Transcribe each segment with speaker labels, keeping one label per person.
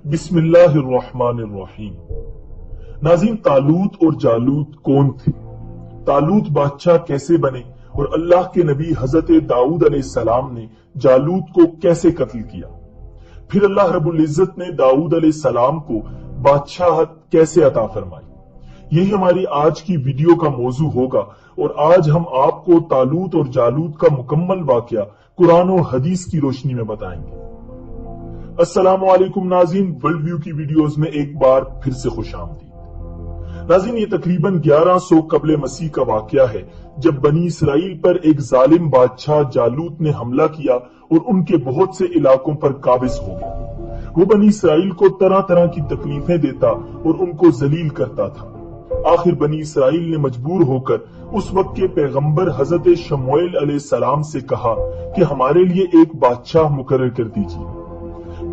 Speaker 1: बिस्मिल्लाहिर्रहमानिर्रहीम। नाज़रीन, तालूत और जालूत कौन थे? तालूत बादशाह कैसे बने और अल्लाह के नबी हजरत दाऊद अलैहिस्सलाम ने जालूत को कैसे कत्ल किया? फिर अल्लाह रब्बुल इज्जत ने दाऊद अलैहिस्सलाम को बादशाहत कैसे अता फरमाई? यही हमारी आज की वीडियो का मौजू होगा और आज हम आपको तालूत और जालूत का मुकम्मल वाकया कुरान और हदीस की रोशनी में बताएंगे। अस्सलामु अलैकुम नाज़रीन, वर्ल्ड व्यू की वीडियोस में एक बार फिर से खुशामदीद। नाज़रीन, ये तकरीबन 1100 कबल मसीह का वाकया है जब बनी इसराइल पर एक जालिम बादशाह जालूत ने हमला किया और उनके बहुत से इलाकों पर काबिज हो गया। वो बनी इसराइल को तरह तरह की तकलीफें देता और उनको जलील करता था। आखिर बनी इसराइल ने मजबूर होकर उस वक्त के पैगंबर हजरत शमूएल अलैहिस्सलाम से कहा कि हमारे लिए एक बादशाह मुकर्रर कर दीजिए।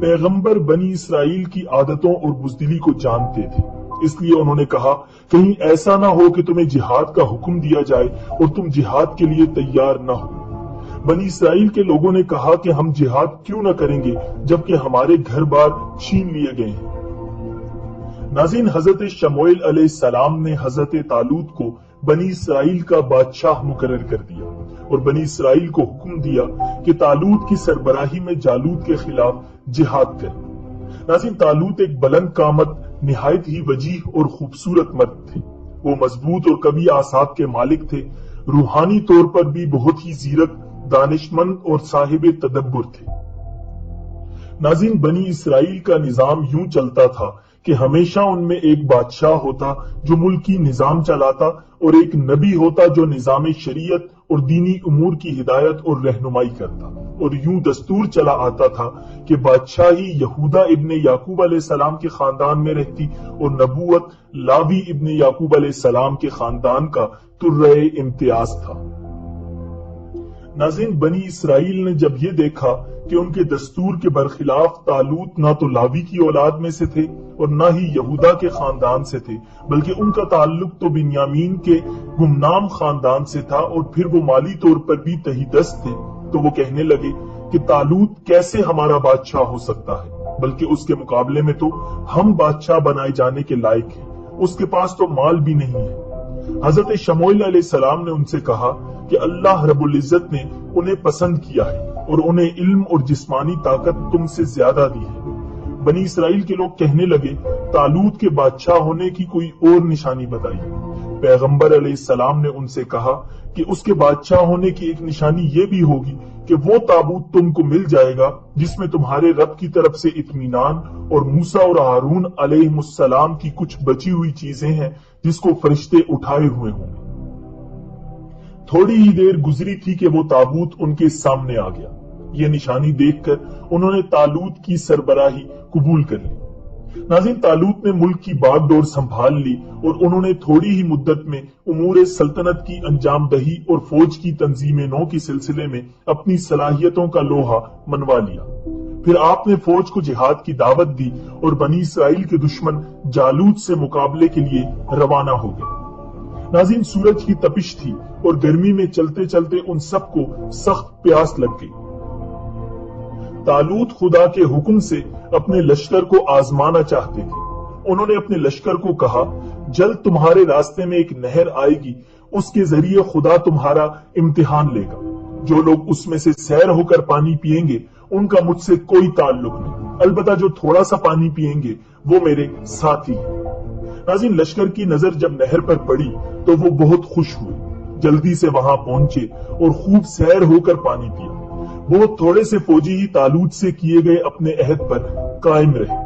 Speaker 1: पैगंबर बनी इसराइल की आदतों और बुज़दिली को जानते थे, इसलिए उन्होंने कहा कहीं ऐसा ना हो कि तुम्हें जिहाद का हुक्म दिया जाए और तुम जिहाद के लिए तैयार न हो। बनी इसराइल के लोगों ने कहा कि हम जिहाद क्यों न करेंगे जबकि हमारे घर बार छीन लिए गए हैं। नाज़रीन, हजरत शमूएल अलैहिस्सलाम ने हजरत तालूत को बनी इसराइल का बादशाह मुकर्रर कर दिया और बनी इसराइल को हुक्म दिया कि तालूत की सरबराही में जालूत के खिलाफ जिहाद करें। नाज़रीन, तालूत एक बुलंद कामत, निहायत ही वजीह और खूबसूरत मर्द थे। वो मजबूत और कवी आसाब के मालिक थे। रूहानी तौर पर भी बहुत ही जीरक, दानिशमंद और साहिब तदब्बुर थे। नाज़रीन, बनी इसराइल का निजाम यूं चलता था कि हमेशा उनमें एक बादशाह होता जो मुल्की निजाम चलाता और एक नबी होता जो निजाम शरीयत और दीनी उमूर की हिदायत और रहनुमाई करता। और यूं दस्तूर चला आता था कि बादशाही यहूदा इब्ने याकूब अलैहिस्सलाम के खानदान में रहती और नबूवत लावी इब्ने याकूब अलैहिस्सलाम के खानदान का तुर्रे इम्तियाज था। नाज़रीन, बनी इसराइल ने जब ये देखा कि उनके दस्तूर के बरखिलाफ तालूत ना तो लावी की औलाद में से थे और ना ही यहूदा के खानदान से थे, बल्कि उनका ताल्लुक तो बिन्यामीन के गुमनाम खानदान से था और फिर वो माली तौर पर भी तहीदस्त थे। तो वो कहने लगे कि तालूत कैसे हमारा बादशाह हो सकता है, बल्कि उसके मुकाबले में तो हम बादशाह बनाए जाने के लायक हैं, उसके पास तो माल भी नहीं है। हजरत शमूएल अलैहिस्सलाम ने उनसे कहा कि अल्लाह रब्बुल इज्जत ने उन्हें पसंद किया है और उन्हें इल्म और जिस्मानी ताकत तुमसे ज्यादा दी है। बनी इसराइल के लोग कहने लगे तालूत के बादशाह होने की कोई और निशानी बताइए। पैगंबर अलैहिस्सलाम ने उनसे कहा कि उसके बादशाह होने की एक निशानी ये भी होगी कि वो ताबूत तुमको मिल जाएगा जिसमें तुम्हारे रब की तरफ से इत्मीनान और मूसा और हारून अलैहिमुस्सलाम की कुछ बची हुई चीजें हैं जिसको फरिश्ते उठाए हुए होंगे। थोड़ी ही देर गुजरी थी कि वो ताबूत उनके सामने आ गया। ये निशानी देखकर उन्होंने तालूत की सरबराही कबूल कर ली। नाज़रीन, तालूत ने मुल्क की बागडोर संभाल ली और उन्होंने थोड़ी ही मुद्दत में उमूर सल्तनत की अंजामदही और फौज की तंजीम नौ के सिलसिले में अपनी सलाहियतों का लोहा मनवा लिया। फिर आपने फौज को जिहाद की दावत दी और बनी इसराइल के दुश्मन जालूत से मुकाबले के लिए रवाना हो गए। नाज़रीन, सूरज की तपिश थी और गर्मी में चलते चलते उन सबको सख्त प्यास लग गई। तालूत खुदा के हुक्म से अपने लश्कर को आजमाना चाहते थे। उन्होंने अपने लश्कर को कहा, जल्द तुम्हारे रास्ते में एक नहर आएगी, उसके जरिए खुदा तुम्हारा इम्तिहान लेगा। जो लोग उसमें से सैर होकर पानी पिएंगे उनका मुझसे कोई ताल्लुक नहीं, अलबत्ता जो थोड़ा सा पानी पिएंगे वो मेरे साथी हैं। नाज़रीन, लश्कर की नजर जब नहर पर पड़ी तो वो बहुत खुश हुए, जल्दी से वहां पहुंचे और खूब सैर होकर पानी पिया। बहुत थोड़े से फौजी ही तालूत से किए गए अपने अहद पर कायम रहे।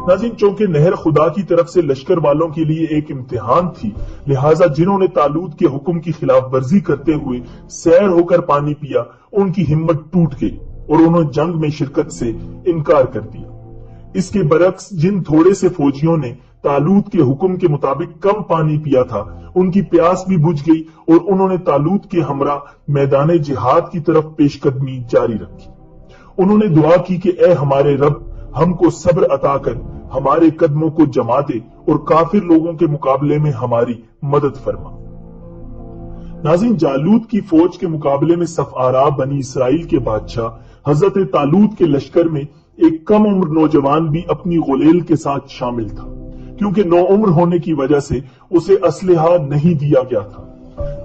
Speaker 1: नाज़रीन, चूंकि नहर खुदा की तरफ से लश्कर वालों के लिए एक इम्तिहान थी, लिहाजा जिन्होंने तालूत के हुक्म की खिलाफ वर्जी करते हुए सैर होकर पानी पिया उनकी हिम्मत टूट गई और उन्होंने जंग में शिरकत से इनकार कर दिया। इसके बरक्स जिन थोड़े से फौजियों ने तालूत के हुक्म के मुताबिक कम पानी पिया था, उनकी प्यास भी बुझ गई और उन्होंने तालूत के हमरा मैदान जिहाद की तरफ पेशकदमी जारी रखी। उन्होंने दुआ की कि ए हमारे रब, हमको सब्र अता कर, हमारे कदमों को जमा दे और काफिर लोगों के मुकाबले में हमारी मदद फरमा। नाज़रीन, जालूत की फौज के मुकाबले में सफआरा बनी इसराइल के बादशाह हजरत तालूत के लश्कर में ایک کم عمر نوجوان بھی اپنی غلیل کے ساتھ شامل تھا، کیونکہ نو عمر ہونے کی وجہ سے اسے اسلحہ نہیں دیا گیا تھا۔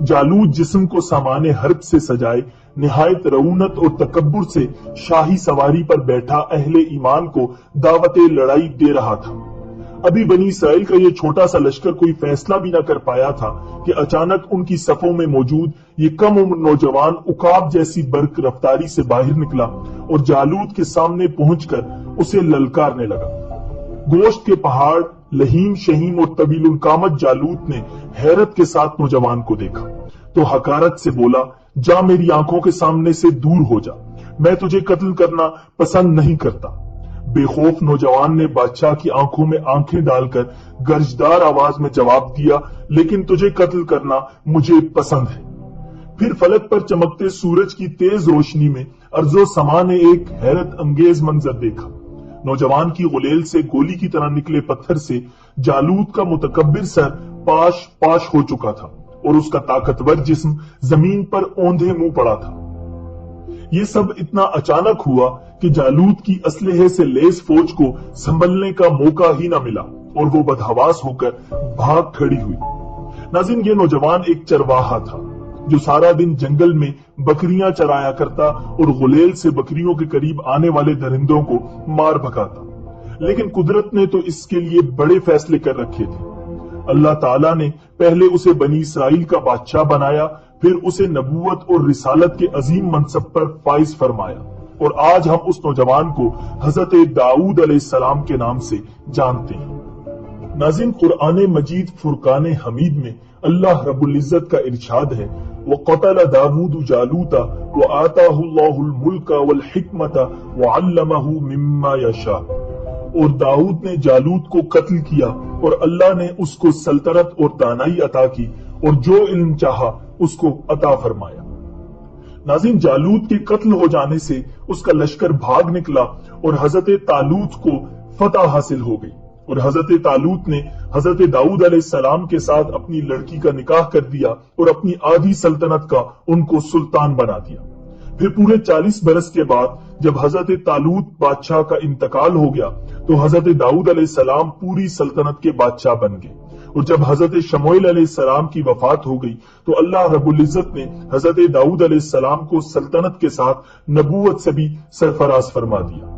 Speaker 1: جالوت جسم کو سامان حرب سے سجائے نہایت رعونت اور تکبر سے شاہی سواری پر بیٹھا اہل ایمان کو دعوت لڑائی دے رہا تھا۔ ابھی بنی اسرائیل کا یہ چھوٹا سا لشکر کوئی فیصلہ بھی نہ کر پایا تھا کہ اچانک ان کی صفوں میں موجود یہ کم عمر نوجوان عقاب جیسی برق رفتاری سے باہر نکلا اور جالوت کے سامنے پہنچ کر اسے للکارنے لگا۔ گوشت کے پہاڑ، لہیم شہیم اور طویل القامت جالوت نے حیرت کے ساتھ نوجوان کو دیکھا تو حقارت سے بولا، جا میری آنکھوں کے سامنے سے دور ہو جا، میں تجھے قتل کرنا پسند نہیں کرتا۔ بے خوف نوجوان نے بادشاہ کی آنکھوں میں آنکھیں ڈال کر گرجدار آواز میں جواب دیا، لیکن تجھے قتل کرنا مجھے پسند ہے۔ پھر فلک پر چمکتے سورج کی تیز روشنی میں ارض و سما نے ایک حیرت انگیز منظر دیکھا۔ نوجوان کی غلیل سے گولی کی طرح نکلے پتھر سے جالوت کا متکبر سر پاش پاش ہو چکا تھا اور اس کا طاقتور جسم زمین پر اوندھے منہ پڑا تھا۔ یہ سب اتنا اچانک ہوا کہ جالوت کی اسلحے سے لیس فوج کو سنبھلنے کا موقع ہی نہ ملا اور وہ بدحواس ہو کر بھاگ کھڑی ہوئی۔ ناظرین، یہ نوجوان ایک چرواہا تھا جو سارا دن جنگل میں بکریاں چرایا کرتا اور غلیل سے بکریوں کے قریب آنے والے درندوں کو مار بھگاتا، لیکن قدرت نے تو اس کے لیے بڑے فیصلے کر رکھے تھے۔ اللہ تعالیٰ نے پہلے اسے بنی اسرائیل کا بادشاہ بنایا، پھر اسے نبوت اور رسالت کے عظیم منصب پر فائز فرمایا، اور آج ہم اس نوجوان کو حضرت داؤد علیہ السلام کے نام سے جانتے ہیں۔ ناظرین، قرآن مجید فرقان حمید میں اللہ رب العزت کا ارشاد ہے، وَقَتَلَ دَاوُودُ جَالُوتَ وَآتَاهُ اللَّهُ الْمُلْكَ وَالْحِكْمَةَ وَعَلَّمَهُ مِمَّا يَشَاءُ، اور داؤد نے جالوت کو قتل کیا اور اللہ نے اس کو سلطنت اور دانائی عطا کی اور جو علم چاہا اس کو عطا فرمایا۔ ناظرین، جالوت کے قتل ہو جانے سے اس کا لشکر بھاگ نکلا اور حضرت طالوت کو فتح حاصل ہو گئی، اور حضرت طالوت نے حضرت داؤد علیہ السلام کے ساتھ اپنی لڑکی کا نکاح کر دیا اور اپنی آدھی سلطنت کا ان کو سلطان بنا دیا۔ پھر پورے 40 برس کے بعد جب حضرت طالوت بادشاہ کا انتقال ہو گیا تو حضرت داؤد علیہ السلام پوری سلطنت کے بادشاہ بن گئے، اور جب حضرت شموئیل علیہ السلام کی وفات ہو گئی تو اللہ رب العزت نے حضرت داؤد علیہ السلام کو سلطنت کے ساتھ نبوت سے بھی سرفراز فرما دیا۔